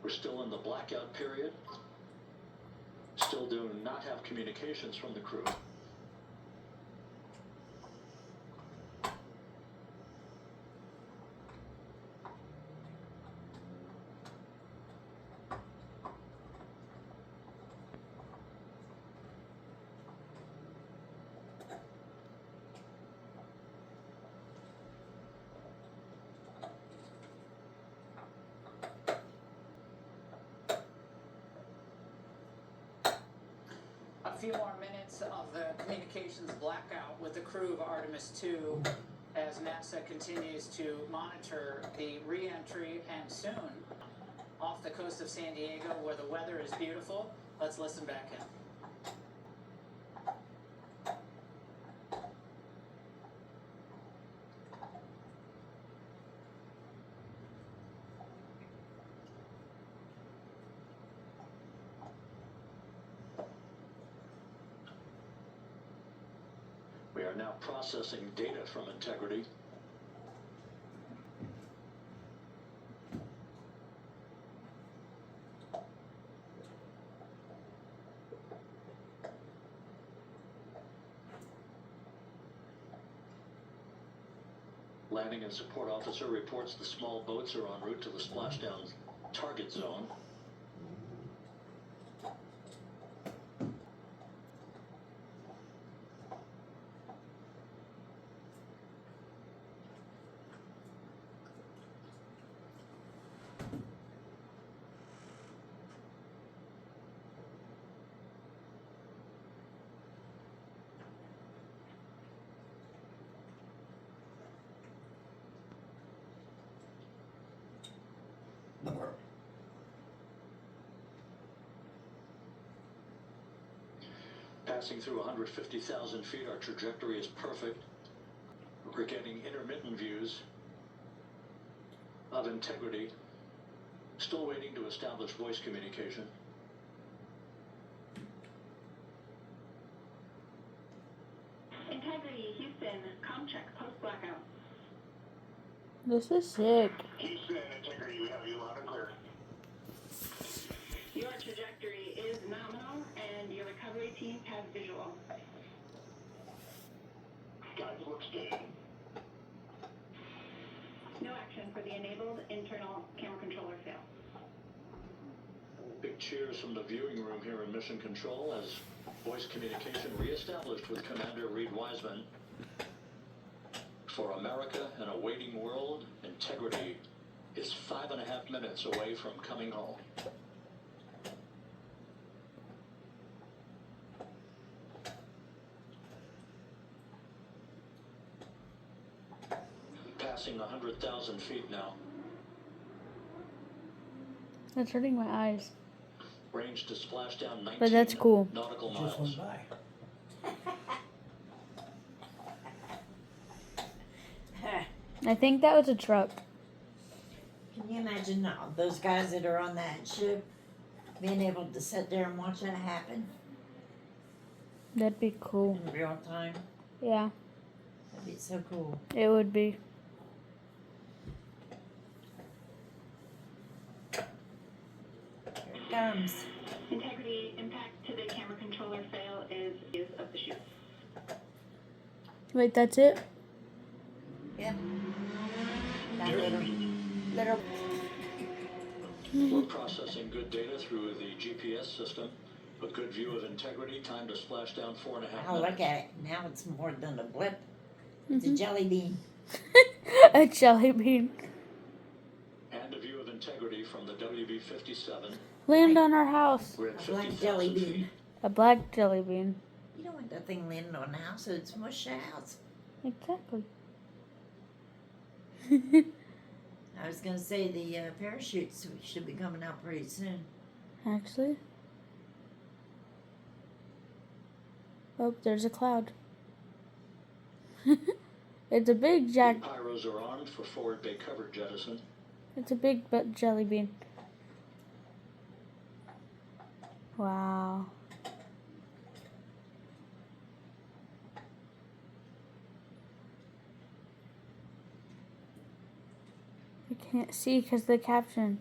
We're still in the blackout period. Still do not have communications from the crew. A few more minutes of the communications blackout with the crew of Artemis II as NASA continues to monitor the re-entry, and soon off the coast of San Diego where the weather is beautiful. Let's listen back in. We are now processing data from Integrity. Landing and support officer reports the small boats are en route to the splashdown target zone. Passing through 150,000 feet, our trajectory is perfect. We're getting intermittent views of Integrity. Still waiting to establish voice communication. Integrity, Houston, comm check, post-blackout. This is sick. Houston, Integrity, we have you loud and clear. Your trajectory is nominal, and your recovery team has visual. Guys, looks good. No action for the enabled internal camera controller fail. Big cheers from the viewing room here in Mission Control as voice communication reestablished with Commander Reed Wiseman. For America and a waiting world, Integrity is 5.5 minutes away from coming home. Passing 100,000 feet now. That's hurting my eyes. Range to splashdown 19 But that's cool. nautical Just miles. went by. I think that was a truck. Can you imagine all those guys that are on that ship being able to sit there and watch that happen That'd be cool. in real time? Yeah, That'd be so cool. it would be. Here it comes. Integrity, impact to the camera controller fail is of the chute. Wait, that's it? Yep. That little. We're processing good data through the GPS system. A good view of Integrity. Time to splash down 4.5 minutes. Oh, look at it. Now it's more than a blip. It's a jelly bean. A jelly bean. And a view of Integrity from the WB-57. Land on our house. We're at A black 50,000 jelly feet. bean. A black jelly bean. You don't want that thing landing on the house, so it's mush the house. Exactly. I was gonna say the parachutes should be coming out pretty soon. Actually. Oh, there's a cloud. It's a big jack. Pyros are armed for forward bay cover jettison. It's a big jelly bean. Wow. I can't see because the caption.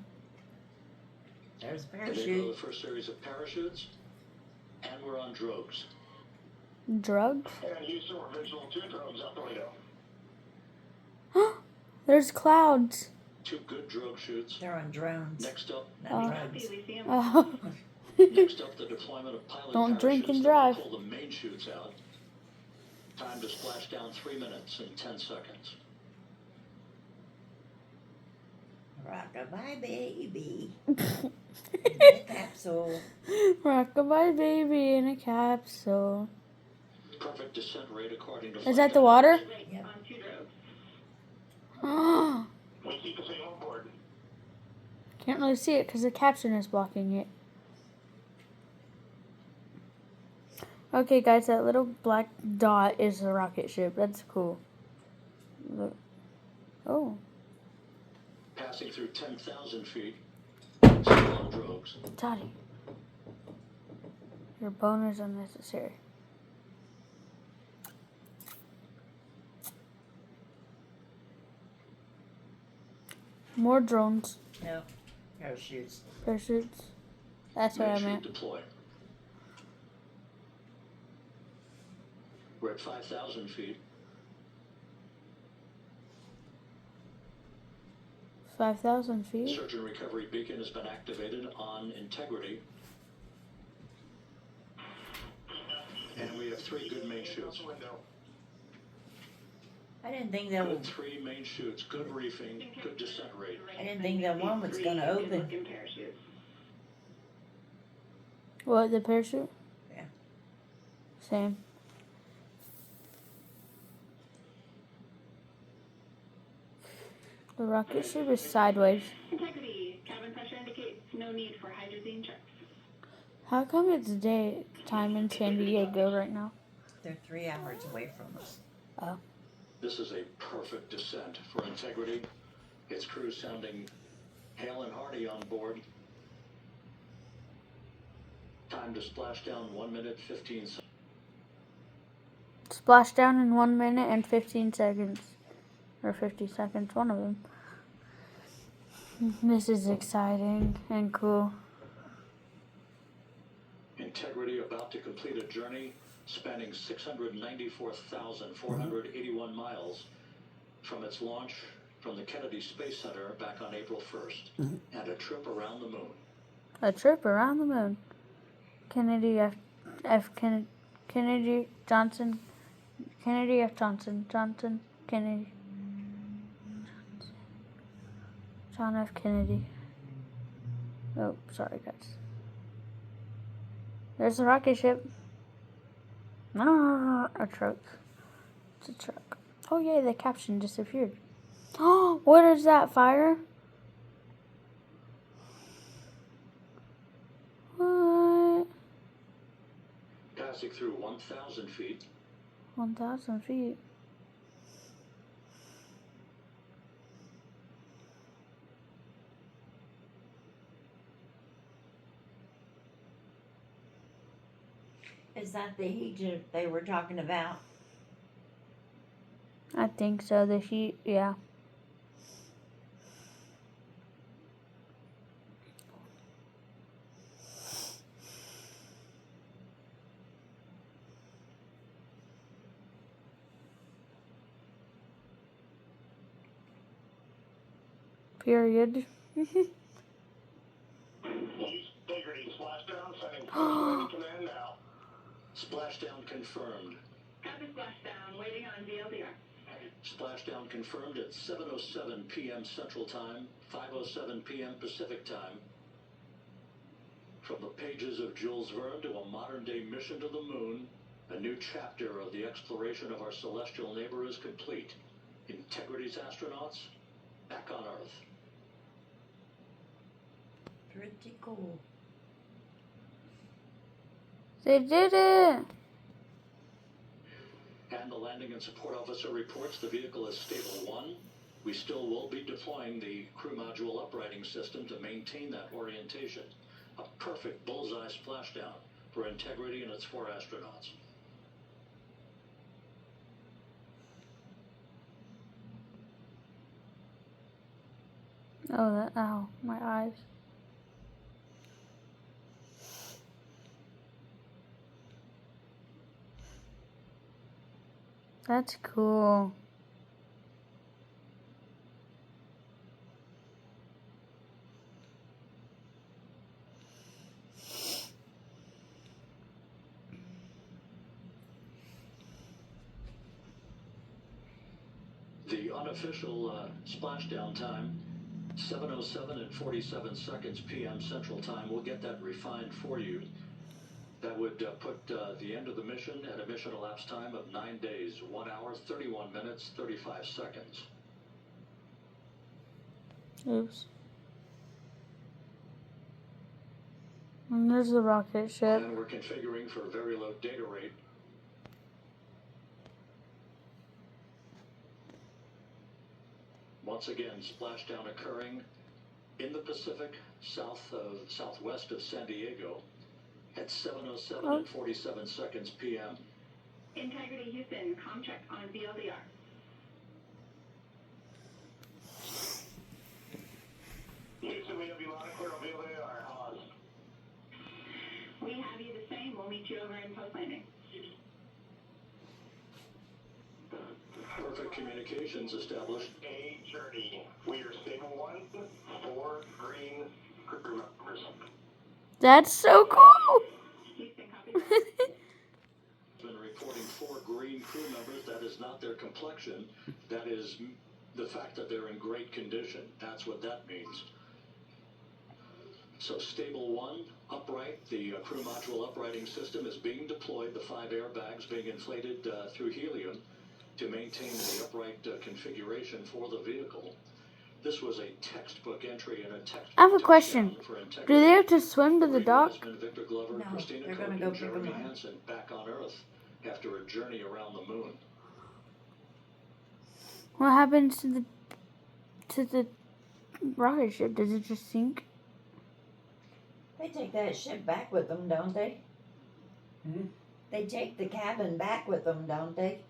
There's a And there go parachute. the first series of parachutes, and we're on drogues. Drugs? And Houston, we're visual 2 drones out the window. There's clouds. 2 good drogue shoots. They're on drones, Next up, not Oh. drugs. Elysium. Oh. next up, the deployment of pilot Don't drink parachutes and that will drive. pull the main chutes out. Time to splash down 3 minutes and 10 seconds. Rockabye baby. In a capsule. Rockabye baby in a capsule. Perfect descent rate according to Is that the water? Right, Yep. on 2 drogues. Oh, We keep the same on board. can't really see it because the caption is blocking it. Okay, guys, that little black dot is the rocket ship. That's cool. Look. Oh, Passing through 10,000 feet. Still on drogues. Toddy. Your boner's unnecessary. More drones. No. Parachutes. Parachutes. That's what Main I chute meant. deploy. We're at 5,000 feet. 5,000 feet. Search and recovery beacon has been activated on integrity. And we have 3 good main chutes. Window. I didn't think that Good would, 3 main chutes, good reefing, good descent rate. I didn't think that one was gonna open. Good-looking parachutes. What, the parachute? Yeah. Same. The rocket ship is sideways. Integrity. Cabin pressure indicates no need for hydrazine checks. How come it's daytime in San Diego right now? They're 3 hours away from us. This is a perfect descent for integrity. Its crew sounding hale and hearty on board. Time to splash down 1 minute 15 seconds. Splashdown in 1 minute and 15 seconds. Or 50 seconds, one of them. This is exciting and cool. Integrity about to complete a journey spanning 694,481 miles from its launch from the Kennedy Space Center back on April 1st, and a trip around the moon. A trip around the moon. Kennedy F. Kennedy Johnson. Kennedy F. Johnson. Johnson. Kennedy. John F. Kennedy. Oh, sorry, guys. There's the rocket ship. A truck. It's a truck. Oh, yay, the caption disappeared. Oh, what is that, fire? What? Passing through 1,000 feet. 1,000 feet. Is that the heat they were talking about? I think so. The heat, yeah. Period. Integrity splashdown, sending first command now. Splashdown confirmed. Copy splashdown. Waiting on VLDR. Splashdown confirmed at 7:07 p.m. Central Time, 5:07 p.m. Pacific Time. From the pages of Jules Verne to a modern-day mission to the moon, a new chapter of the exploration of our celestial neighbor is complete. Integrity's astronauts back on Earth. Pretty cool. They did it! And the landing and support officer reports the vehicle is stable 1. We still will be deploying the crew module uprighting system to maintain that orientation. A perfect bullseye splashdown for Integrity and its 4 astronauts. Oh, ow, my eyes. That's cool. The unofficial splashdown time, 7:07 and 47 seconds p.m. Central Time. We'll get that refined for you. That would put the end of the mission at a mission elapsed time of 9 days, 1 hour, 31 minutes, 35 seconds. Oops. And there's the rocket ship. And we're configuring for very low data rate. Once again, splashdown occurring in the Pacific, southwest of San Diego at 7:07 and 47 seconds p.m. Integrity Houston, contract on VLDR. Houston, we have you loud and clear on VLDR. How's? We have you the same. We'll meet you over in post-landing. Perfect communications established. A journey. We are stable 1, 4 green crew members. That's so cool. Houston, copy. Been reporting 4 green crew members. That is not their complexion. That is the fact that they're in great condition. That's what that means. So stable 1, upright. The crew module uprighting system is being deployed. The 5 airbags being inflated through helium to maintain the upright configuration for the vehicle. This was a textbook entry and a textbook. I have a question. Do they have to swim to the dock? Victor Glover, No, Christina they're gonna Koch, go and pick 'em Jeremy up. Hansen back on Earth after a journey around the moon. What happens to the rocket ship? Does it just sink? They take that ship back with them, don't they? Hmm? They take the cabin back with them, don't they?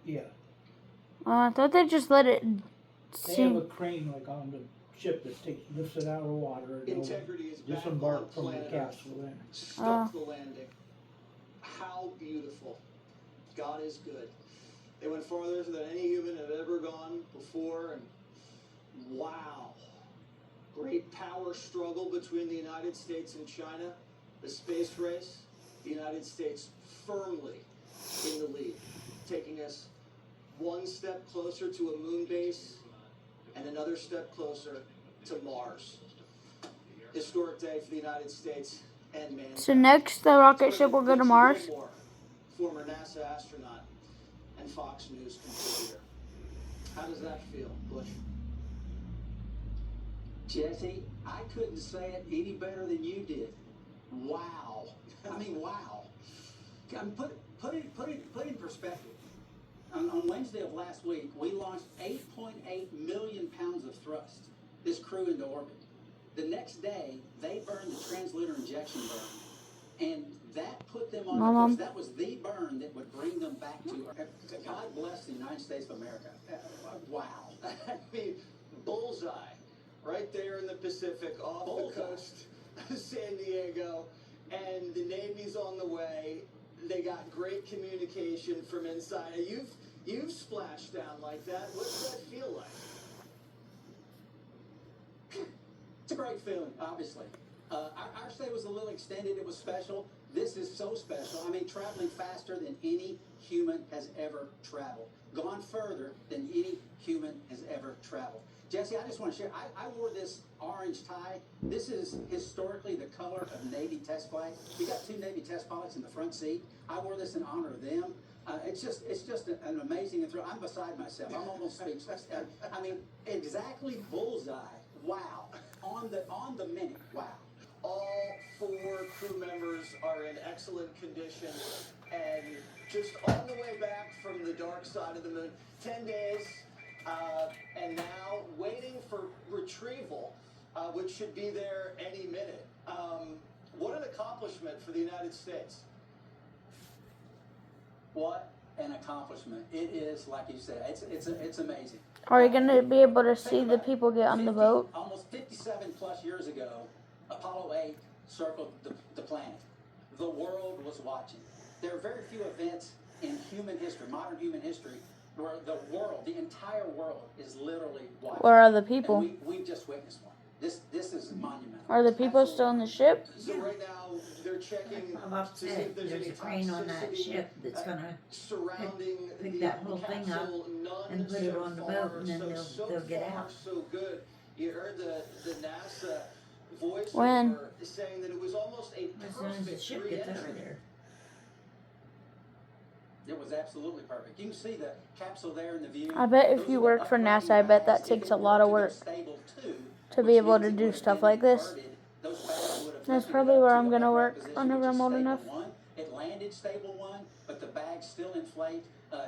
Yeah. I thought they just let it They have a sink. crane like on the ship that lifts it out of the water and Integrity is back on disembark from the planet capsule then. Earth. Stuck the landing. How beautiful. God is good. They went farther than any human had ever gone before, and wow. Great power struggle between the United States and China. The space race, the United States firmly in the lead, taking us one step closer to a moon base and another step closer to Mars. Historic day for the United States and mankind. So next, the rocket ship will go to Mars. Gilmore, former NASA astronaut and Fox News contributor. How does that feel, Bush? Jesse, I couldn't say it any better than you did. Wow. I mean, wow. Put it in perspective. On Wednesday of last week, we launched 8.8 million pounds of thrust, this crew into orbit. The next day, they burned the translunar injection burn. And that put them on the course. That was the burn that would bring them back to Earth. God bless the United States of America. Wow. I mean, bullseye. Right there in the Pacific, off the coast of San Diego. And the Navy's on the way. They got great communication from inside. You've splashed down like that. What's that feel like? It's a great feeling, obviously. Our stay was a little extended. It was special. This is so special. I mean, traveling faster than any human has ever traveled. Gone further than any human has ever traveled. Jesse, I just want to share. I wore this orange tie. This is historically the color of Navy test flag. We got 2 Navy test pilots in the front seat. I wore this in honor of them. It's just an amazing thrill. I'm beside myself. I'm almost speechless. I mean, exactly bullseye. Wow. On the minute. Wow. All 4 crew members are in excellent condition and just on the way back from the dark side of the moon. 10 days, and now waiting for retrieval, which should be there any minute. What an accomplishment for the United States. What an accomplishment. It is, like you said, it's amazing. Are you going to be able to see the people get on the boat? Almost 57 plus years ago, Apollo 8 circled the planet. The world was watching. There are very few events in human history, modern human history, where the world, the entire world, is literally watching. Where are the And people? we've just witnessed one. This is monumental. Are the people still in the ship? So right now they're checking I'm up to see if there's any a crane on that toxicity, ship that's gonna surrounding pick the that whole thing up capsule. None and put it so on the far. boat, and then so they'll get far, out. So good. You heard the NASA voice When? saying that it was almost a As soon as the perfect ship gets over re-entry. there. It was absolutely perfect. You can see the capsule there in the view. I bet if Those you are work the for upright NASA, I bet bags. that If takes it a lot of were work stable too, to be which able to means it do would have stuff been like this. inverted, those bags would have That's lifted probably it up where to I'm the gonna upright work position, whenever which I'm is old stable enough. one. It landed stable one, but the bags still inflate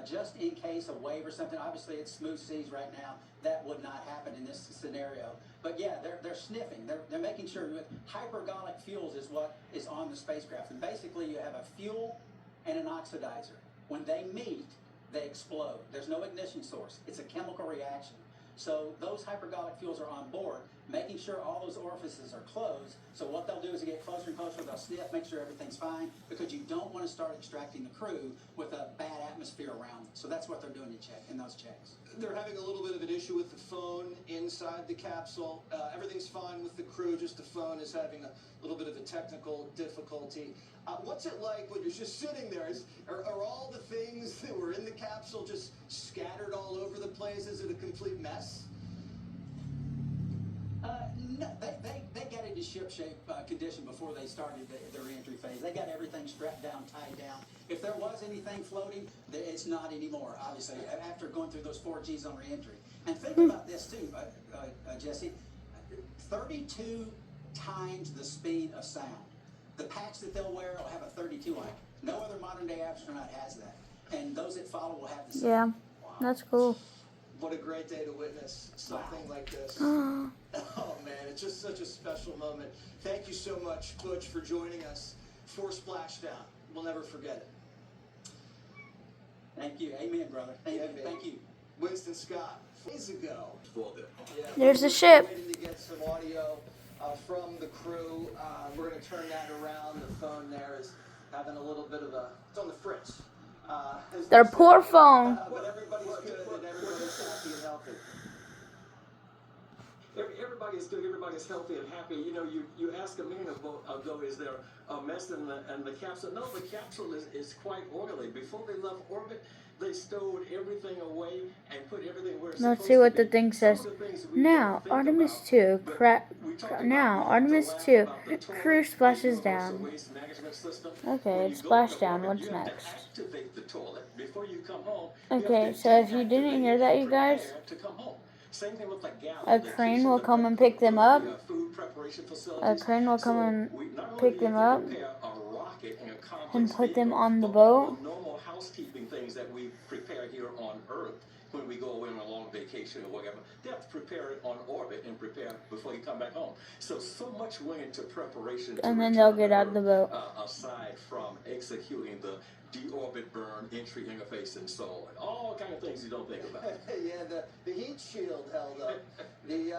just in case a wave or something. Obviously, it's smooth seas right now. That would not happen in this scenario. But yeah, they're sniffing. They're making sure that hypergolic fuels is what is on the spacecraft. And basically, you have a fuel and an oxidizer. When they meet, they explode. There's no ignition source. It's a chemical reaction. So those hypergolic fuels are on board, making sure all those orifices are closed. So what they'll do is get closer and closer, they'll sniff, make sure everything's fine, because you don't want to start extracting the crew with a bad atmosphere around them. So that's what they're doing in those checks. They're having a little bit of an issue with the phone inside the capsule. Everything's fine with the crew, just the phone is having a little bit of a technical difficulty. What's it like when you're just sitting there? Are all the things that were in the capsule just scattered all over the place? Is it a complete mess? No, they got into ship-shape condition before they started their re-entry phase. They got everything strapped down, tied down. If there was anything floating, it's not anymore, obviously, after going through those 4 Gs on re-entry. And think about this, too, Jesse. 32 times the speed of sound. The patch that they'll wear will have a 32 on it. No other modern-day astronaut has that. And those that follow will have the same. Yeah, Wow. that's cool. What a great day to witness something like this. Oh, Oh man, it's just such a special moment. Thank you so much, Butch, for joining us for Splashdown. We'll never forget it. Thank you. Amen, brother. Thank Yeah, you. man. Thank you. Winston Scott, days ago. Yeah, There's the we're ship. waiting to get some audio from the crew. We're going to turn that around. The phone there is having a little bit of a... It's on the fritz. As their they say. poor phone. But everybody's good and everybody's happy and healthy. Everybody's good, everybody's healthy and happy. You know, you asked a minute ago, is there a mess in the capsule? No, the capsule is quite orderly. Before they left orbit, they stowed everything away and put everything where it's Let's supposed see what to the be. thing Some of says. the things we Now, don't think Artemis about, 2, but we talked about- now, we like to Artemis laugh 2, about the toilet, crew the splashes universal down. waste management system. Okay, When it's you go into splashdown. orbit, What's you have next? to activate the toilet before you come home. Okay, so if you didn't hear that, you guys, To come home. Same thing with the gallon, a the crane kitchen, will the come and pick them up. food preparation A facilities. crane will come So and we not only pick do them you have up to prepare a rocket and a complex and put them vehicle, on the but all boat. the normal housekeeping things that we prepare here on Earth when we go away on a long vacation or whatever, they have to prepare it on orbit and prepare before you come back home. So much went into preparation. And to then they'll return get to out of the Earth, boat. aside from executing the deorbit burn, entry interface, and so on. All kind of things you don't think about. Yeah, the heat shield held up. The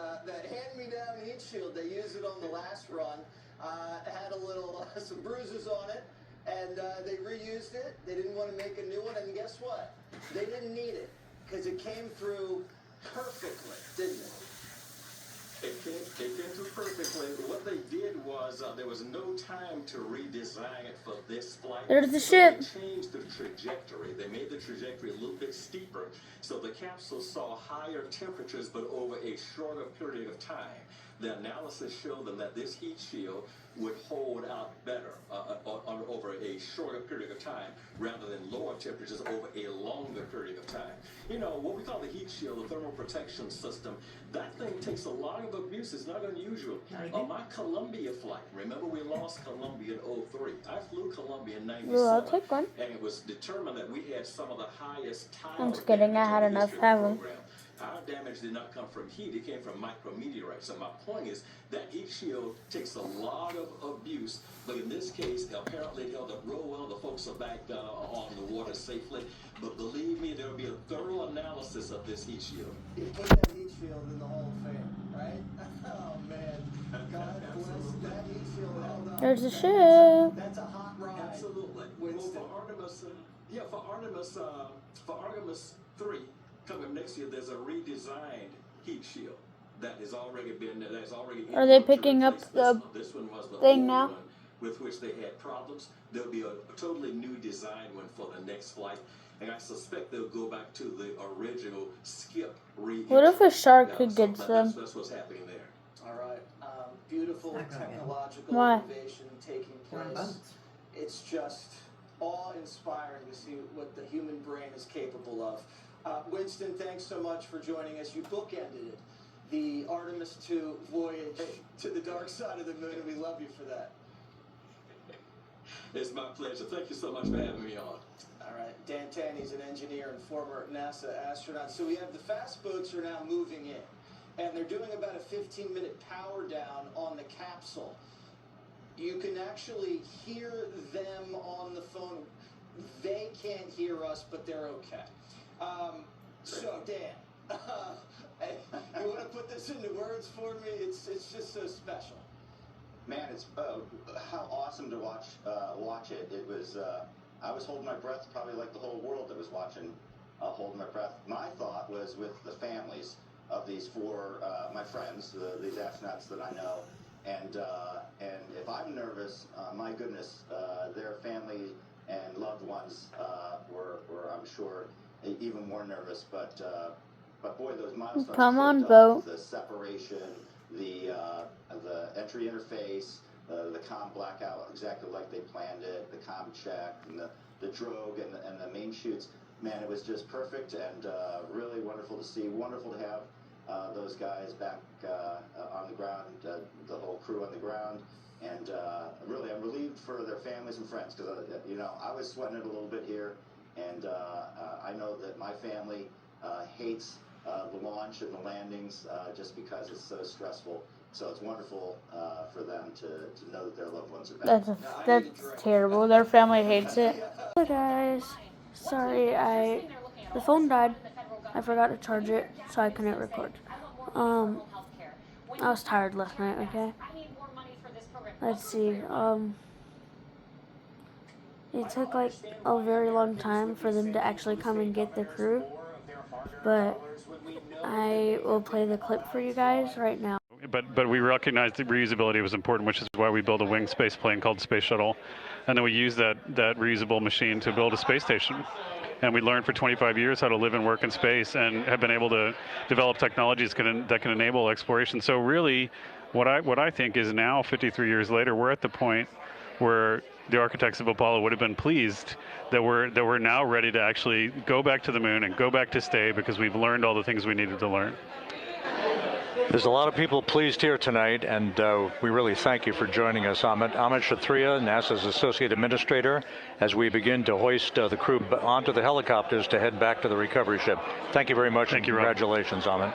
hand-me-down heat shield, they used it on the last run. Had a little, some bruises on it, and they reused it. They didn't want to make a new one, and guess what? They didn't need it, because it came through perfectly, didn't it? It came through perfectly. What they did was there was no time to redesign it for this flight. There's the So ship. They changed the trajectory. They made the trajectory a little bit steeper, so the capsule saw higher temperatures, but over a shorter period of time. The analysis showed them that this heat shield would hold out better over a shorter period of time rather than lower temperatures over a longer period of time. You know, what we call the heat shield, the thermal protection system, that thing takes a lot of abuse. It's not unusual. On my Columbia flight, remember we lost Columbia in 03. I flew Columbia in 97. Well, I'll take one. And it was determined that we had some of the highest tile I'm just kidding, I damage had in the enough history of to the have 'em. program. Our damage did not come from heat, it came from micrometeorites. So my point is that heat shield takes a lot of abuse, but in this case, apparently it held up real well. The folks are back on the water safely. But believe me, there will be a thorough analysis of this heat shield. You put that heat shield in the Hall of Fame, right? Oh man, God bless that heat shield held up. There's the ship. That's a hot ride. Absolutely. Winston. Well, for Artemis 3 coming next year, there's a redesigned heat shield that has already been Are they picking up the this one was the thing old now? one with which they had problems. There'll be a totally new design one for the next flight, and I suspect they'll go back to the original skip reentry. What if a shark Yeah, could so get them? that's what's happening there. All right. Beautiful Not gonna technological Why? innovation taking Warm place. boats. It's just awe-inspiring to see what the human brain is capable of. Winston, thanks so much for joining us. You bookended it. The Artemis II voyage to the dark side of the moon, and we love you for that. It's my pleasure. Thank you so much for having me on. All right. Dan Taney's an engineer and former NASA astronaut. So we have the fast boats are now moving in, and they're doing about a 15-minute power down on the capsule. You can actually hear them on the phone. They can't hear us, but they're okay. So, Dan, you want to put this into words for me? It's just so special. Man, it's how awesome to watch it. It was I was holding my breath, probably like the whole world that was watching, holding my breath. My thought was with the families of these four my friends, these astronauts that I know, and if I'm nervous, my goodness, their family and loved ones were I'm sure even more nervous. But boy, those milestones. Come on, ticked boat. off. The separation, the entry interface, the comm blackout exactly like they planned it, the comm check, and the drogue and the main chutes. Man, it was just perfect and really wonderful to see. Wonderful to have those guys back on the ground, the whole crew on the ground. And really, I'm relieved for their families and friends because, I was sweating it a little bit here. And I know that my family hates the launch and the landings just because it's so stressful. So it's wonderful for them to know that their loved ones are back. That's terrible. Their family hates it. Hello guys. Sorry, the phone died. I forgot to charge it, so I couldn't record. I was tired last night, okay? Let's see. It took like a very long time for them to actually come and get the crew, but I will play the clip for you guys right now. But we recognized that reusability was important, which is why we built a winged space plane called the Space Shuttle, and then we used that reusable machine to build a space station. And we learned for 25 years how to live and work in space, and have been able to develop technologies that can enable exploration. So really, what I think is now, 53 years later, we're at the point where the architects of Apollo would have been pleased that we're now ready to actually go back to the moon and go back to stay, because we've learned all the things we needed to learn. There's a lot of people pleased here tonight, and we really thank you for joining us. Amit Kshatriya, NASA's Associate Administrator, as we begin to hoist the crew onto the helicopters to head back to the recovery ship. Thank you very much. Thank you, Rob. Congratulations, Amit.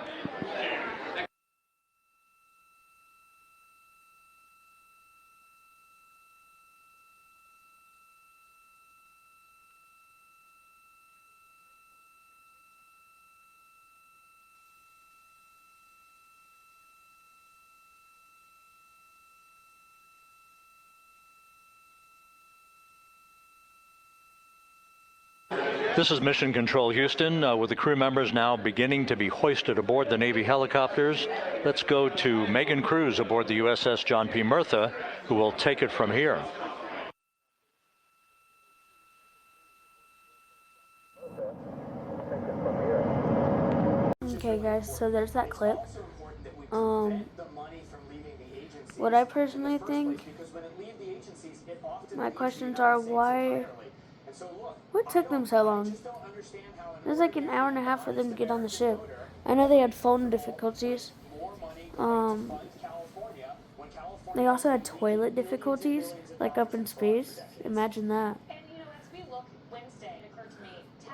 This is Mission Control Houston, with the crew members now beginning to be hoisted aboard the Navy helicopters. Let's go to Megan Cruz aboard the USS John P. Murtha, who will take it from here. Okay guys, so there's that clip. What I personally think, my questions are what took them so long? It was like an hour and a half for them to get on the ship. I know they had phone difficulties. They also had toilet difficulties, like up in space. Imagine that.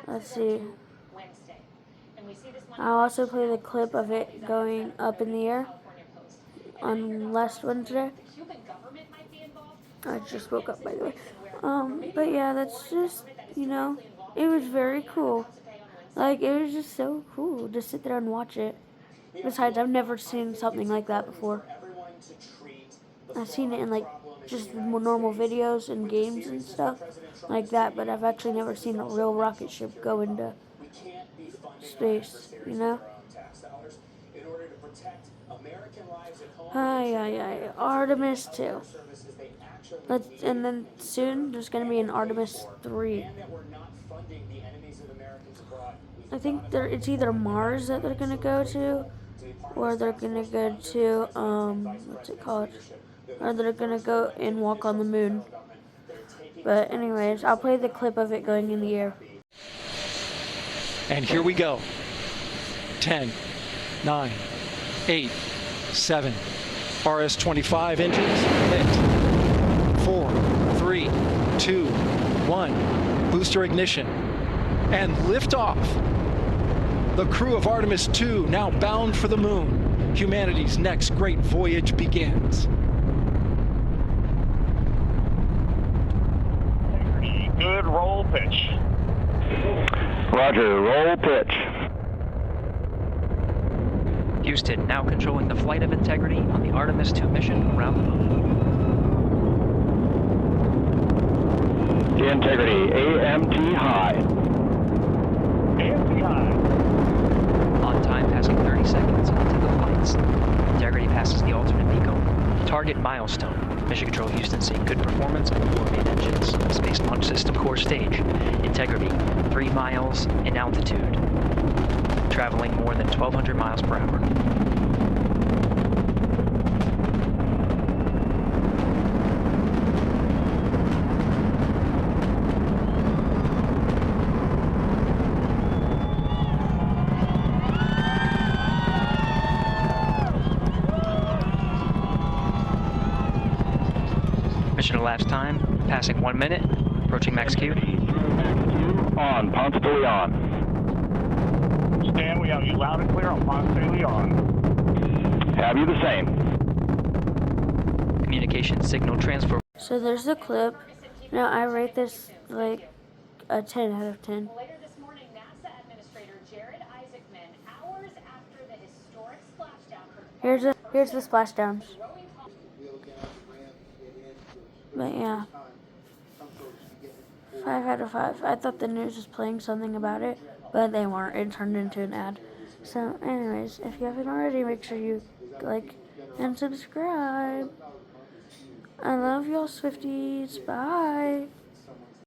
Let's see. I'll also play the clip of it going up in the air on last Wednesday. I just woke up, by the way. But yeah, that's just, it was very cool. Like, it was just so cool to sit there and watch it. Besides, I've never seen something like that before. I've seen it in, like, just normal videos and games and stuff like that, but I've actually never seen a real rocket ship go into space, you know? Hi, Artemis II. And then soon there's going to be an Artemis III. I think it's either Mars that they're going to go to, or they're going to go to, what's it called? Or they're going to go and walk on the moon. But anyways, I'll play the clip of it going in the air. And here we go. 10, 9, 8, 7. RS-25 engines lit. 4, 3, 2, 1. Booster ignition. And liftoff. The crew of Artemis II now bound for the moon. Humanity's next great voyage begins. Good roll pitch. Roger, roll pitch. Houston now controlling the flight of Integrity on the Artemis II mission around the moon. Integrity, AMT high. AMT high. On time passing 30 seconds into the flights. Integrity passes the alternate beacon. Target milestone. Mission Control Houston seeing good performance on the 4 main engines. Space Launch System core stage. Integrity, 3 miles in altitude. Traveling more than 1,200 miles per hour. Mission elapsed time, passing 1 minute, approaching max Q. On, Ponce de Leon. Stan, we have you loud and clear on Ponce de Leon. Have you the same. Communication signal transfer. So there's the clip. Now I rate this like a 10 out of 10. Later this morning, NASA Administrator Jared Isaacman, hours after the historic splashdown. Here's the splashdowns. But yeah, 5 out of 5. I thought the news was playing something about it, but they weren't. It turned into an ad. So anyways, if you haven't already, make sure you like and subscribe. I love y'all, Swifties. Bye.